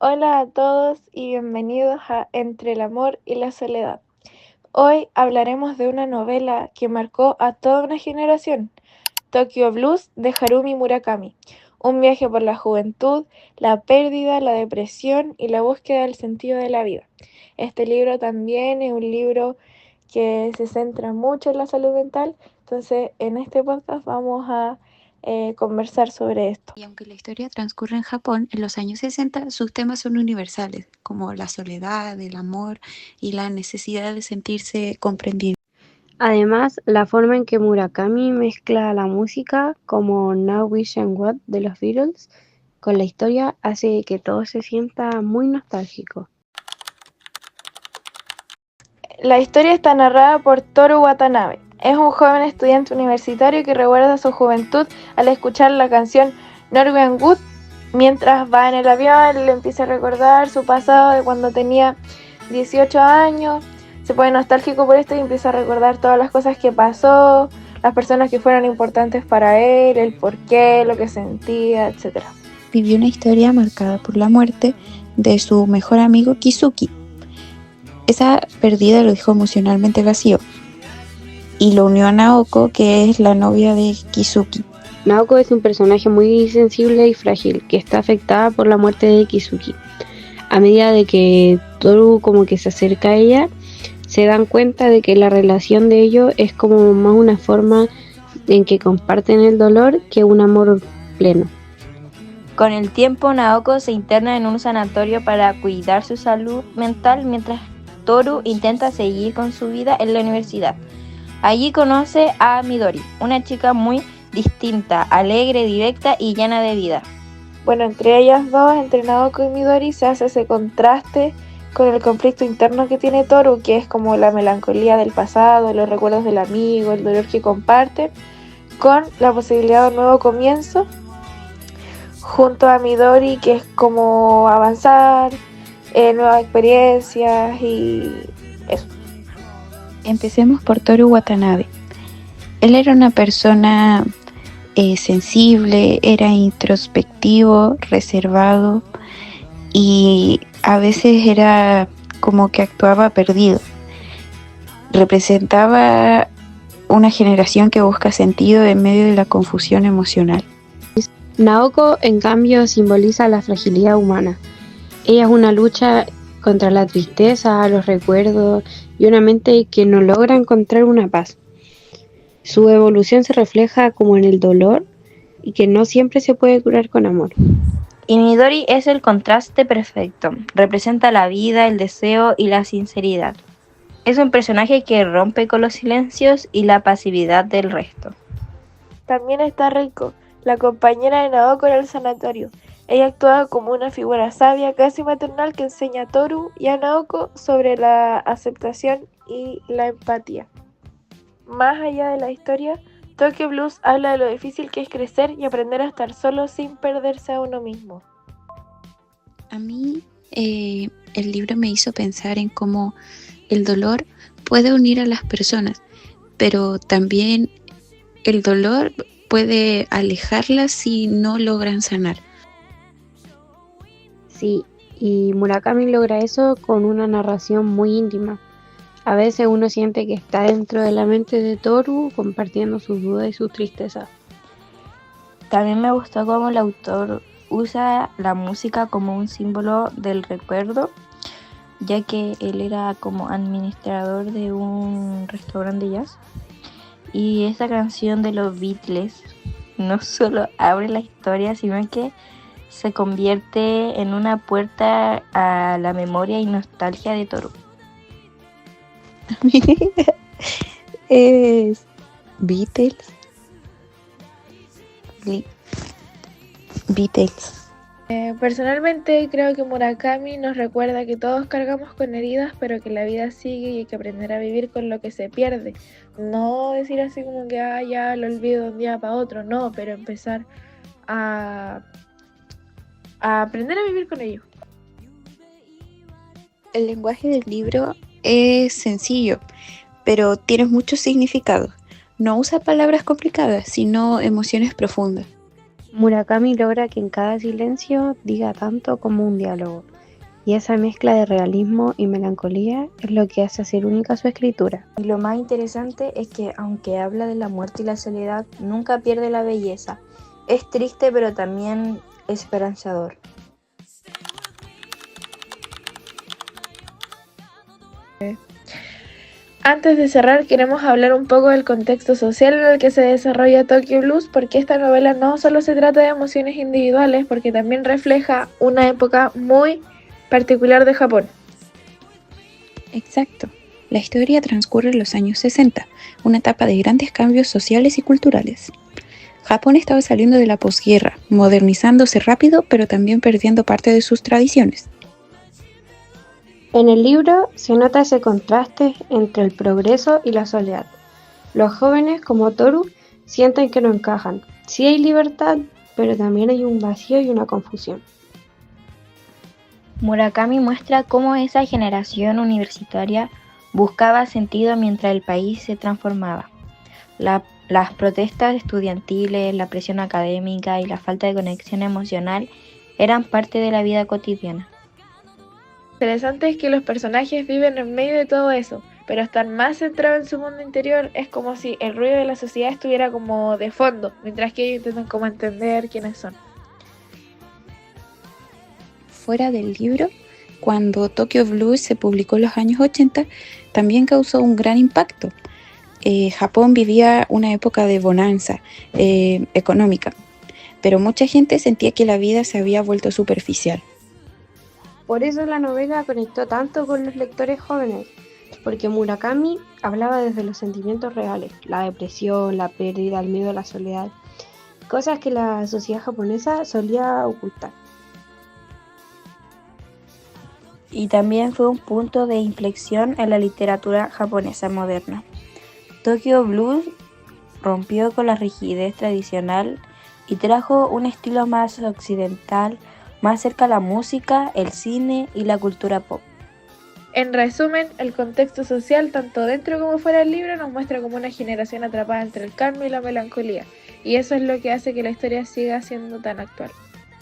Hola a todos y bienvenidos a Entre el amor y la soledad. Hoy hablaremos de una novela que marcó a toda una generación, Tokyo Blues de Harumi Murakami. Un viaje por la juventud, la pérdida, la depresión y la búsqueda del sentido de la vida. Este libro también es un libro que se centra mucho en la salud mental, entonces en este podcast vamos a conversar sobre esto. Y aunque la historia transcurre en Japón, en los años 60 sus temas son universales, como la soledad, el amor y la necesidad de sentirse comprendido. Además, la forma en que Murakami mezcla la música, como Now Wish and What de los Beatles, con la historia hace que todo se sienta muy nostálgico. La historia está narrada por Toru Watanabe. Es un joven estudiante universitario que recuerda su juventud al escuchar la canción Norwegian Wood. Mientras va en el avión, le empieza a recordar su pasado de cuando tenía 18 años. Se pone nostálgico por esto y empieza a recordar todas las cosas que pasó, las personas que fueron importantes para él, el porqué, lo que sentía, etc. Vivió una historia marcada por la muerte de su mejor amigo Kizuki. Esa pérdida lo dejó emocionalmente vacío y lo unió a Naoko, que es la novia de Kizuki. Naoko es un personaje muy sensible y frágil, que está afectada por la muerte de Kizuki. A medida de que Toru como que se acerca a ella, se dan cuenta de que la relación de ellos es como más una forma en que comparten el dolor que un amor pleno. Con el tiempo, Naoko se interna en un sanatorio para cuidar su salud mental mientras Toru intenta seguir con su vida en la universidad. Allí conoce a Midori, una chica muy distinta, alegre, directa y llena de vida. Bueno, entre ellas dos, entre Naoko y Midori, se hace ese contraste con el conflicto interno que tiene Toru, que es como la melancolía del pasado, los recuerdos del amigo, el dolor que comparte, con la posibilidad de un nuevo comienzo, junto a Midori, que es como avanzar, nuevas experiencias y eso. Empecemos por Toru Watanabe. Él era una persona sensible, era introspectivo, reservado y a veces era como que actuaba perdido. Representaba una generación que busca sentido en medio de la confusión emocional. Naoko, en cambio, simboliza la fragilidad humana. Ella es una lucha contra la tristeza, los recuerdos y una mente que no logra encontrar una paz. Su evolución se refleja como en el dolor y que no siempre se puede curar con amor. Y Midori es el contraste perfecto, representa la vida, el deseo y la sinceridad. Es un personaje que rompe con los silencios y la pasividad del resto. También está Reiko, la compañera de Naoko en el sanatorio. Ella actúa como una figura sabia, casi maternal, que enseña a Toru y a Naoko sobre la aceptación y la empatía. Más allá de la historia, Tokyo Blues habla de lo difícil que es crecer y aprender a estar solo sin perderse a uno mismo. A mí el libro me hizo pensar en cómo el dolor puede unir a las personas, pero también el dolor puede alejarlas si no logran sanar. Sí, y Murakami logra eso con una narración muy íntima. A veces uno siente que está dentro de la mente de Toru compartiendo sus dudas y sus tristezas. También me gustó cómo el autor usa la música como un símbolo del recuerdo, ya que él era como administrador de un restaurante de jazz. Y esta canción de los Beatles no solo abre la historia, sino que se convierte en una puerta a la memoria y nostalgia de Toru. Es Beatles. Personalmente creo que Murakami nos recuerda que todos cargamos con heridas, pero que la vida sigue y hay que aprender a vivir con lo que se pierde. No decir así como que ya lo olvido de un día para otro, no, pero empezar a aprender a vivir con ello. El lenguaje del libro es sencillo, pero tiene muchos significados. No usa palabras complicadas, sino emociones profundas. Murakami logra que en cada silencio diga tanto como un diálogo. y esa mezcla de realismo y melancolía es lo que hace ser única su escritura. Y lo más interesante es que aunque habla de la muerte y la soledad, nunca pierde la belleza. Es triste pero también esperanzador. Antes de cerrar, queremos hablar un poco del contexto social en el que se desarrolla Tokyo Blues, porque esta novela no solo se trata de emociones individuales, porque también refleja una época muy particular de Japón. Exacto. La historia transcurre en los años 60, una etapa de grandes cambios sociales y culturales. Japón estaba saliendo de la posguerra, modernizándose rápido, pero también perdiendo parte de sus tradiciones. En el libro se nota ese contraste entre el progreso y la soledad. Los jóvenes, como Toru, sienten que no encajan. Sí hay libertad, pero también hay un vacío y una confusión. Murakami muestra cómo esa generación universitaria buscaba sentido mientras el país se transformaba. Las protestas estudiantiles, la presión académica y la falta de conexión emocional eran parte de la vida cotidiana. Lo interesante es que los personajes viven en medio de todo eso, pero están más centrados en su mundo interior. Es como si el ruido de la sociedad estuviera como de fondo, mientras que ellos intentan como entender quiénes son. Fuera del libro, cuando Tokyo Blues se publicó en los años 80, también causó un gran impacto. Japón vivía una época de bonanza económica, pero mucha gente sentía que la vida se había vuelto superficial. Por eso la novela conectó tanto con los lectores jóvenes, porque Murakami hablaba desde los sentimientos reales, la depresión, la pérdida, el miedo a la soledad, cosas que la sociedad japonesa solía ocultar. Y también fue un punto de inflexión en la literatura japonesa moderna. Tokyo Blues rompió con la rigidez tradicional y trajo un estilo más occidental, más cerca a la música, el cine y la cultura pop. En resumen, el contexto social, tanto dentro como fuera del libro, nos muestra como una generación atrapada entre el cambio y la melancolía, y eso es lo que hace que la historia siga siendo tan actual.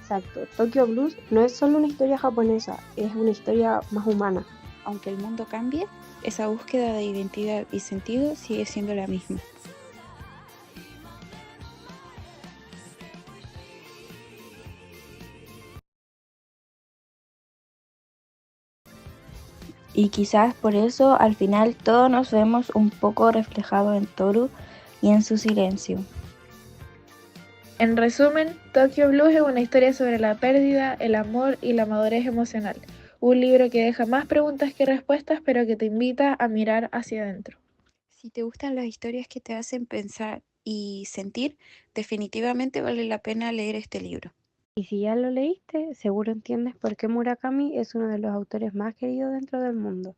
Exacto, Tokyo Blues no es solo una historia japonesa, es una historia más humana. Aunque el mundo cambie, esa búsqueda de identidad y sentido sigue siendo la misma. Y quizás por eso al final todos nos vemos un poco reflejados en Toru y en su silencio. En resumen, Tokyo Blues es una historia sobre la pérdida, el amor y la madurez emocional. Un libro que deja más preguntas que respuestas, pero que te invita a mirar hacia adentro. Si te gustan las historias que te hacen pensar y sentir, definitivamente vale la pena leer este libro. Y si ya lo leíste, seguro entiendes por qué Murakami es uno de los autores más queridos dentro del mundo.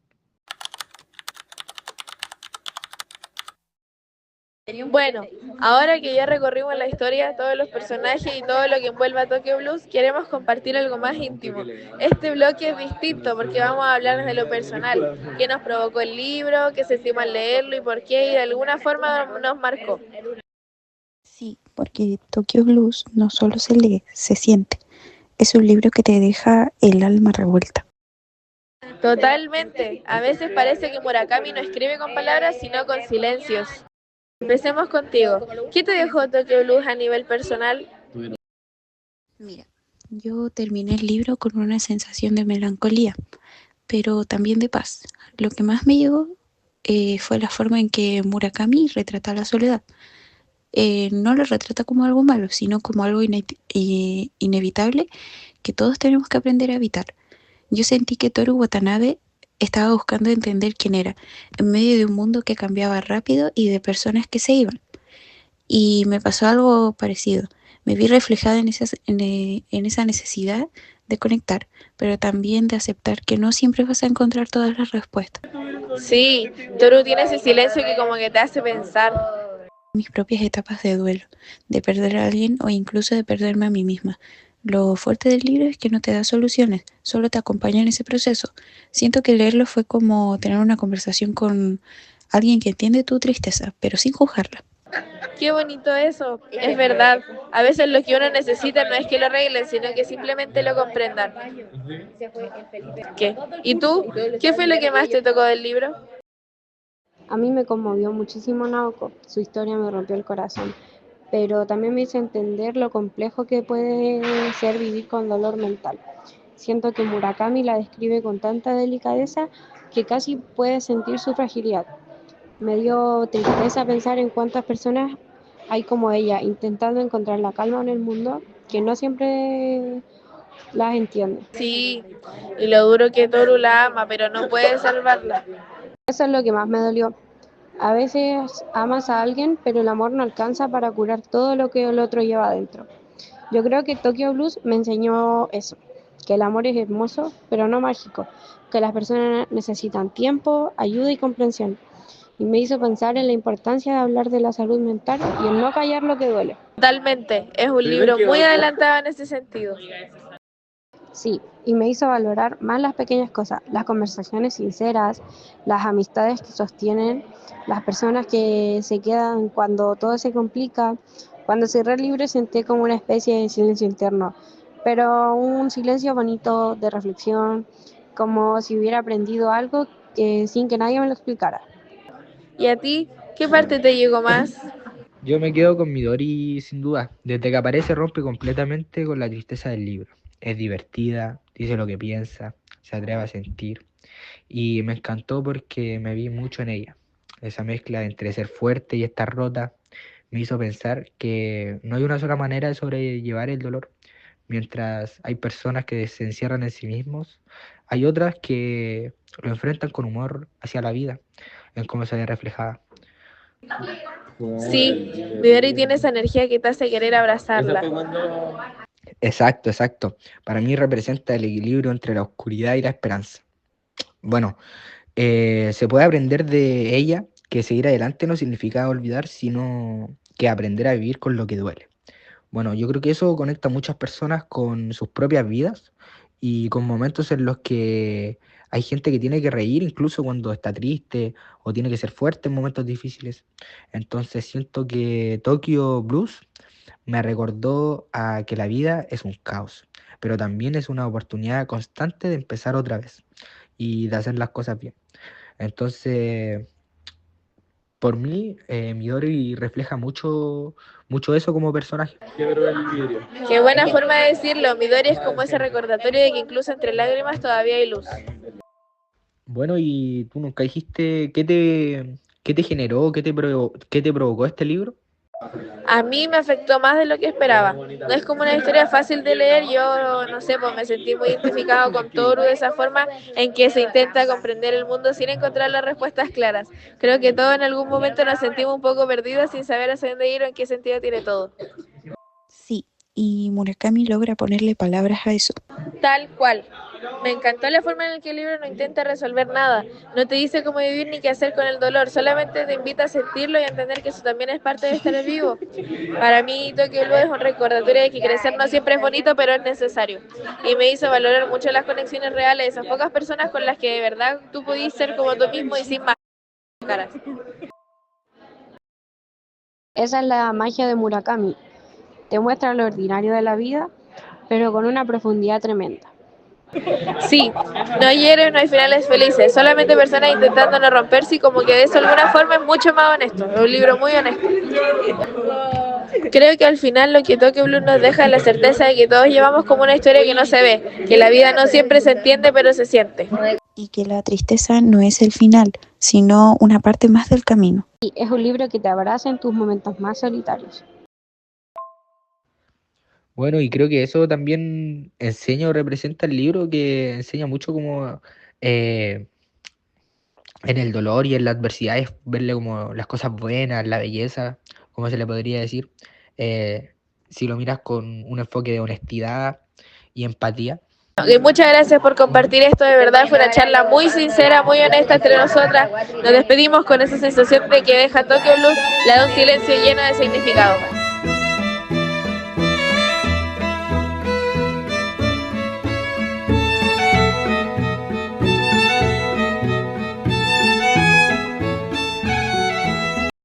Bueno, ahora que ya recorrimos la historia, todos los personajes y todo lo que envuelve a Tokyo Blues, queremos compartir algo más íntimo. Este bloque es distinto porque vamos a hablar desde lo personal, qué nos provocó el libro, qué sentimos al leerlo y por qué y de alguna forma nos marcó. Sí, porque Tokyo Blues no solo se lee, se siente. Es un libro que te deja el alma revuelta. Totalmente. A veces parece que Murakami no escribe con palabras, sino con silencios. Empecemos contigo. ¿Qué te dejó Tokyo Blues a nivel personal? Mira, yo terminé el libro con una sensación de melancolía, pero también de paz. Lo que más me llegó fue la forma en que Murakami retrata la soledad. No lo retrata como algo malo, sino como algo inevitable que todos tenemos que aprender a evitar. Yo sentí que Toru Watanabe estaba buscando entender quién era, en medio de un mundo que cambiaba rápido y de personas que se iban. Y me pasó algo parecido. Me vi reflejada en esa necesidad de conectar, pero también de aceptar que no siempre vas a encontrar todas las respuestas. Sí, Toru tiene ese silencio que como que te hace pensar. Mis propias etapas de duelo, de perder a alguien o incluso de perderme a mí misma. Lo fuerte del libro es que no te da soluciones, solo te acompaña en ese proceso. Siento que leerlo fue como tener una conversación con alguien que entiende tu tristeza, pero sin juzgarla. Qué bonito eso, es verdad. A veces lo que uno necesita no es que lo arreglen, sino que simplemente lo comprendan. ¿Qué? ¿Y tú? ¿Qué fue lo que más te tocó del libro? A mí me conmovió muchísimo Naoko, su historia me rompió el corazón, pero también me hizo entender lo complejo que puede ser vivir con dolor mental. Siento que Murakami la describe con tanta delicadeza que casi puedes sentir su fragilidad. Me dio tristeza pensar en cuántas personas hay como ella, intentando encontrar la calma en el mundo, que no siempre las entiende. Sí, y lo duro que Toru la ama, pero no puede salvarla. Eso es lo que más me dolió. A veces amas a alguien, pero el amor no alcanza para curar todo lo que el otro lleva adentro. Yo creo que Tokyo Blues me enseñó eso, que el amor es hermoso, pero no mágico, que las personas necesitan tiempo, ayuda y comprensión. Y me hizo pensar en la importancia de hablar de la salud mental y en no callar lo que duele. Totalmente, es un libro muy adelantado en ese sentido. Sí, y me hizo valorar más las pequeñas cosas, las conversaciones sinceras, las amistades que sostienen, las personas que se quedan cuando todo se complica. Cuando cerré el libro sentí como una especie de silencio interno, pero un silencio bonito de reflexión, como si hubiera aprendido algo que, sin que nadie me lo explicara. ¿Y a ti? ¿Qué parte te llegó más? Yo me quedo con Midori sin duda. Desde que aparece rompe completamente con la tristeza del libro. Es divertida, dice lo que piensa, se atreve a sentir. Y me encantó porque me vi mucho en ella. Esa mezcla entre ser fuerte y estar rota me hizo pensar que no hay una sola manera de sobrellevar el dolor. Mientras hay personas que se encierran en sí mismos, hay otras que lo enfrentan con humor hacia la vida, en cómo se ve reflejada. Sí, Midori tiene esa energía que te hace querer abrazarla. Exacto, exacto. Para mí representa el equilibrio entre la oscuridad y la esperanza. Bueno, se puede aprender de ella que seguir adelante no significa olvidar, sino que aprender a vivir con lo que duele. Bueno, yo creo que eso conecta a muchas personas con sus propias vidas y con momentos en los que hay gente que tiene que reír incluso cuando está triste o tiene que ser fuerte en momentos difíciles. Entonces siento que Tokyo Blues me recordó a que la vida es un caos, pero también es una oportunidad constante de empezar otra vez y de hacer las cosas bien. Entonces, por mí, Midori refleja mucho, mucho eso como personaje. Qué buena forma de decirlo. Midori es como ese recordatorio de que incluso entre lágrimas todavía hay luz. Bueno, y tú nunca dijiste qué te generó, qué te provocó este libro. A mí me afectó más de lo que esperaba. No es como una historia fácil de leer, yo no sé, pues me sentí muy identificado con Toru de esa forma en que se intenta comprender el mundo sin encontrar las respuestas claras. Creo que todos en algún momento nos sentimos un poco perdidos sin saber hacia dónde ir o en qué sentido tiene todo. Sí, y Murakami logra ponerle palabras a eso. Tal cual. Me encantó la forma en la que el libro no intenta resolver nada, no te dice cómo vivir ni qué hacer con el dolor, solamente te invita a sentirlo y a entender que eso también es parte de estar vivo. Para mí, Tokyo Blue es un recordatorio de que crecer no siempre es bonito, pero es necesario. Y me hizo valorar mucho las conexiones reales, esas pocas personas con las que de verdad tú pudiste ser como tú mismo y sin máscaras. Esa es la magia de Murakami. Te muestra lo ordinario de la vida, pero con una profundidad tremenda. Sí, no hay héroes, no hay finales felices, solamente personas intentando no romperse y como que de eso de alguna forma es mucho más honesto, es un libro muy honesto. Creo que al final lo que Tokyo Blue nos deja es la certeza de que todos llevamos como una historia que no se ve, que la vida no siempre se entiende pero se siente. Y que la tristeza no es el final, sino una parte más del camino. Y es un libro que te abraza en tus momentos más solitarios. Bueno, y creo que eso también enseña o representa el libro, que enseña mucho como eh, en el dolor y en la adversidad es verle como las cosas buenas, la belleza, como se le podría decir, eh, si lo miras con un enfoque de honestidad y empatía. Okay, muchas gracias por compartir esto, de verdad fue una charla muy sincera, muy honesta entre nosotras. Nos despedimos con esa sensación de que deja Tokyo Blues, la de un silencio lleno de significado.